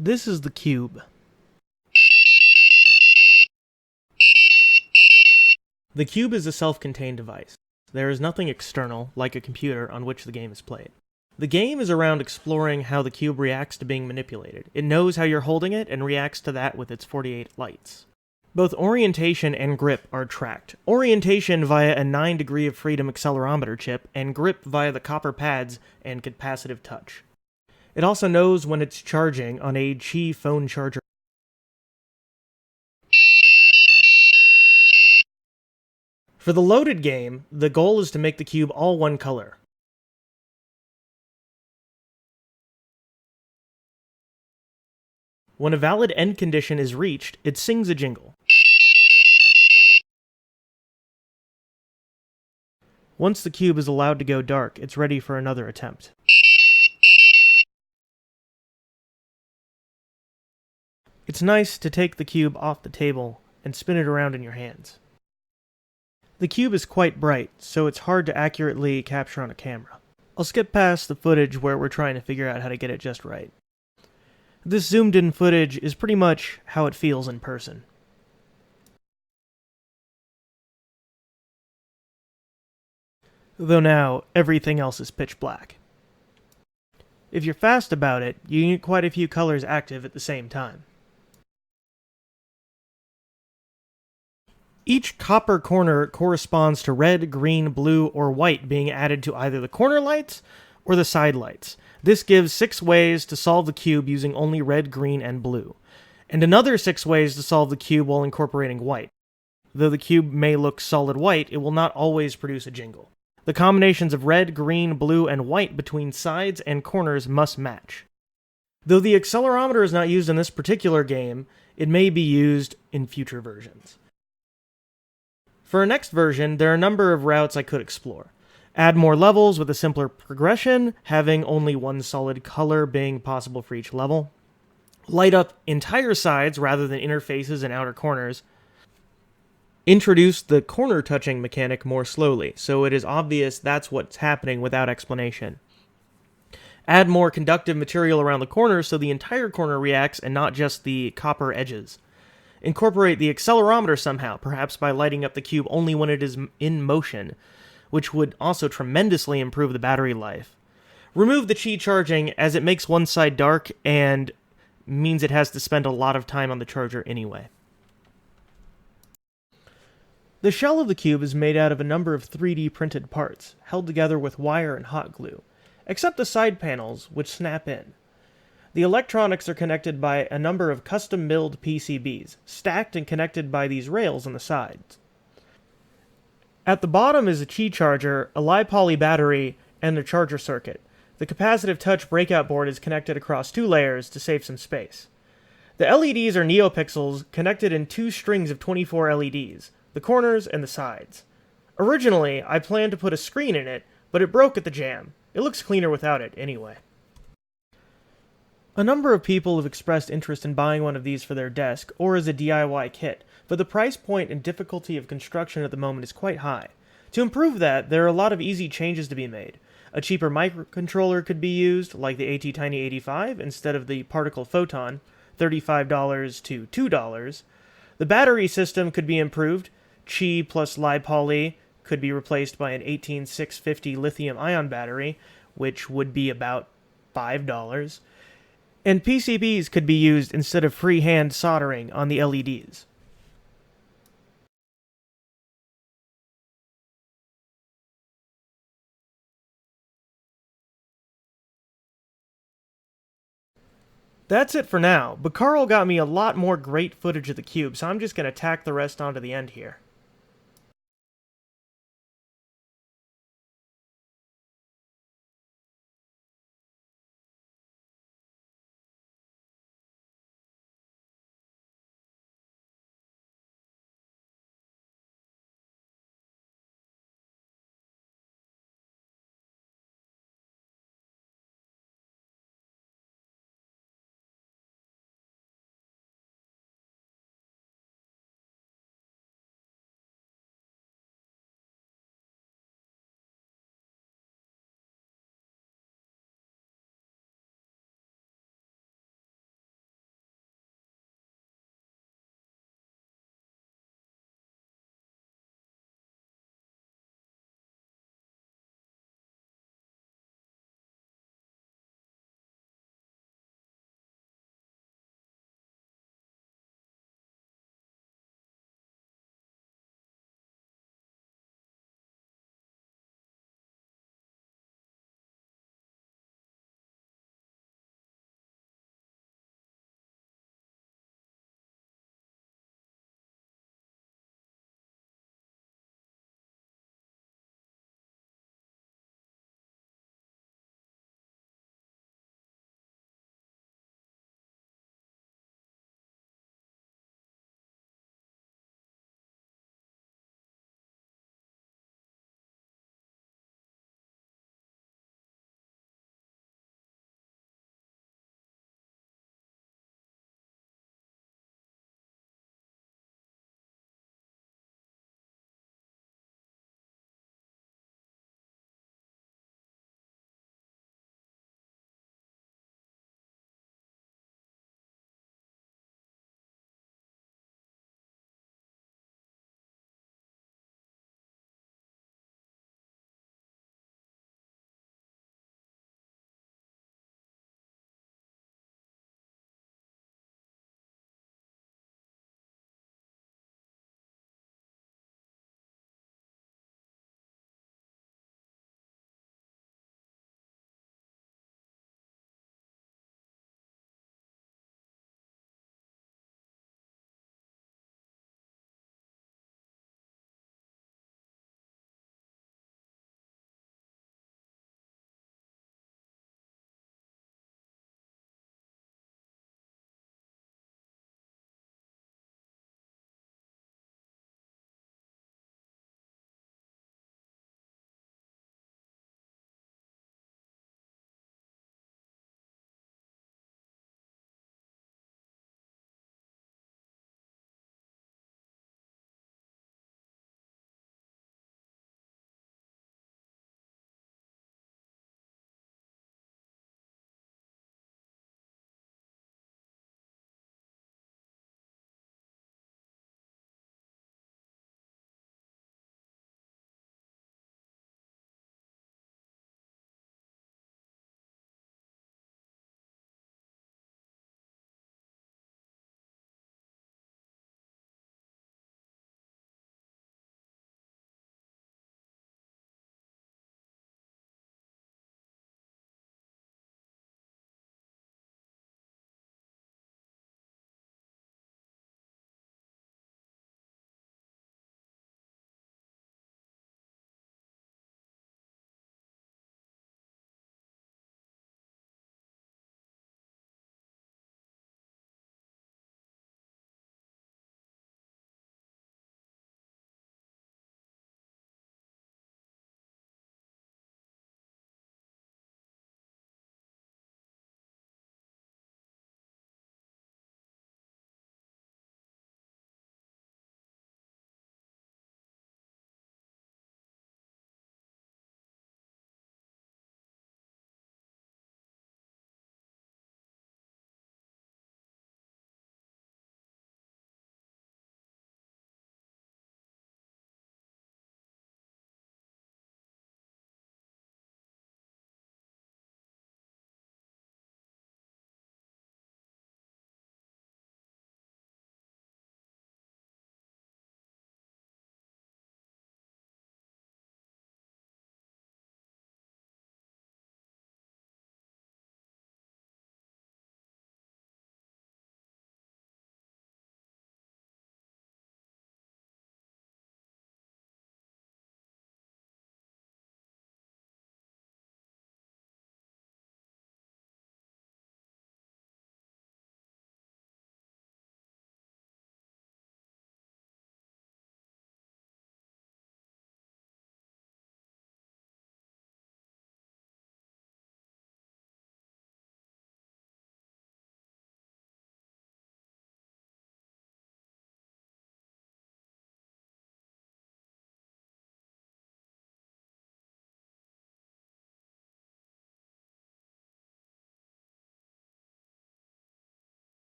This is the cube. The cube is a self-contained device. There is nothing external, like a computer, on which the game is played. The game is around exploring how the cube reacts to being manipulated. It knows how you're holding it and reacts to that with its 48 lights. Both orientation and grip are tracked. Orientation via a 9 degree of freedom accelerometer chip, and grip via the copper pads and capacitive touch. It also knows when it's charging on a Qi phone charger. For the loaded game, the goal is to make the cube all one color. When a valid end condition is reached, it sings a jingle. Once the cube is allowed to go dark, it's ready for another attempt. It's nice to take the cube off the table and spin it around in your hands. The cube is quite bright, so it's hard to accurately capture on a camera. I'll skip past the footage where we're trying to figure out how to get it just right. This zoomed-in footage is pretty much how it feels in person. Though now, everything else is pitch black. If you're fast about it, you can get quite a few colors active at the same time. Each copper corner corresponds to red, green, blue, or white being added to either the corner lights or the side lights. This gives 6 ways to solve the cube using only red, green, and blue, and another 6 ways to solve the cube while incorporating white. Though the cube may look solid white, it will not always produce a jingle. The combinations of red, green, blue, and white between sides and corners must match. Though the accelerometer is not used in this particular game, it may be used in future versions. For our next version, there are a number of routes I could explore. Add more levels with a simpler progression, having only one solid color being possible for each level. Light up entire sides rather than interfaces and outer corners. Introduce the corner touching mechanic more slowly, so it is obvious that's what's happening without explanation. Add more conductive material around the corners so the entire corner reacts and not just the copper edges. Incorporate the accelerometer somehow, perhaps by lighting up the cube only when it is in motion, which would also tremendously improve the battery life. Remove the Qi charging, as it makes one side dark and means it has to spend a lot of time on the charger anyway. The shell of the cube is made out of a number of 3D printed parts, held together with wire and hot glue, except the side panels, which snap in. The electronics are connected by a number of custom-milled PCBs, stacked and connected by these rails on the sides. At the bottom is a Qi charger, a Li-Poly battery, and a charger circuit. The capacitive touch breakout board is connected across 2 layers to save some space. The LEDs are neopixels connected in 2 strings of 24 LEDs, the corners and the sides. Originally, I planned to put a screen in it, but it broke at the jam. It looks cleaner without it, anyway. A number of people have expressed interest in buying one of these for their desk, or as a DIY kit, but the price point and difficulty of construction at the moment is quite high. To improve that, there are a lot of easy changes to be made. A cheaper microcontroller could be used, like the AT-Tiny85, instead of the particle Photon, $35 to $2. The battery system could be improved. Qi plus Li-Poly could be replaced by an 18650 lithium-ion battery, which would be about $5. And PCBs could be used instead of freehand soldering on the LEDs. That's it for now, but Carl got me a lot more great footage of the cube, so I'm just going to tack the rest onto the end here.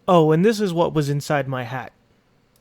Oh, and this is what was inside my hat.